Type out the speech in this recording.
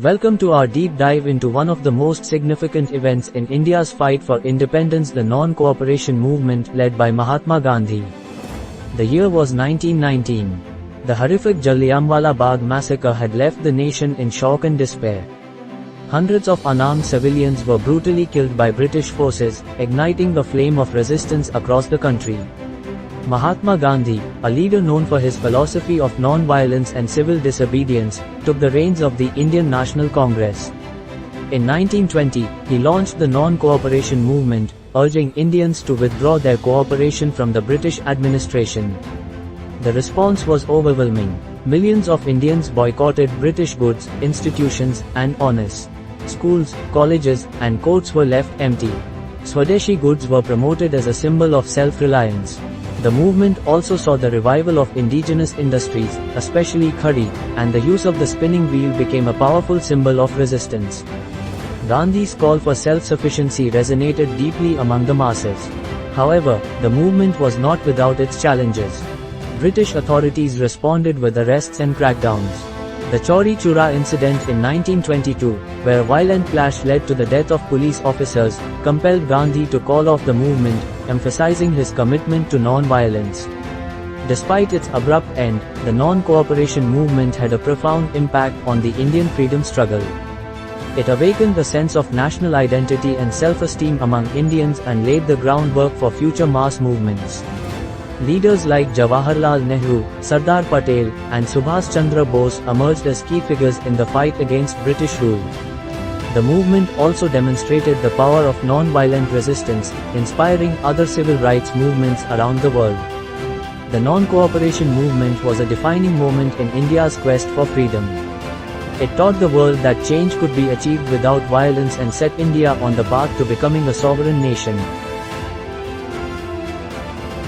Welcome to our deep dive into one of the most significant events in India's fight for independence, the non-cooperation movement led by Mahatma Gandhi. The year was 1919. The horrific Jallianwala Bagh massacre had left the nation in shock and despair. Hundreds of unarmed civilians were brutally killed by British forces, igniting a flame of resistance across the country. Mahatma Gandhi, a leader known for his philosophy of non-violence and civil disobedience, took the reins of the Indian National Congress. In 1920, he launched the non-cooperation movement, urging Indians to withdraw their cooperation from the British administration. The response was overwhelming. Millions of Indians boycotted British goods, institutions, and honors. Schools, colleges, and courts were left empty. Swadeshi goods were promoted as a symbol of self-reliance. The movement also saw the revival of indigenous industries, especially khadi, and the use of the spinning wheel became a powerful symbol of resistance. Gandhi's call for self-sufficiency resonated deeply among the masses. However, the movement was not without its challenges. British authorities responded with arrests and crackdowns. The Chauri Chura incident in 1922, where a violent clash led to the death of police officers, compelled Gandhi to call off the movement, emphasizing his commitment to non-violence. Despite its abrupt end, the non-cooperation movement had a profound impact on the Indian freedom struggle. It awakened a sense of national identity and self-esteem among Indians and laid the groundwork for future mass movements. Leaders like Jawaharlal Nehru, Sardar Patel, and Subhas Chandra Bose emerged as key figures in the fight against British rule. The movement also demonstrated the power of non-violent resistance, inspiring other civil rights movements around the world. The non-cooperation movement was a defining moment in India's quest for freedom. It taught the world that change could be achieved without violence and set India on the path to becoming a sovereign nation.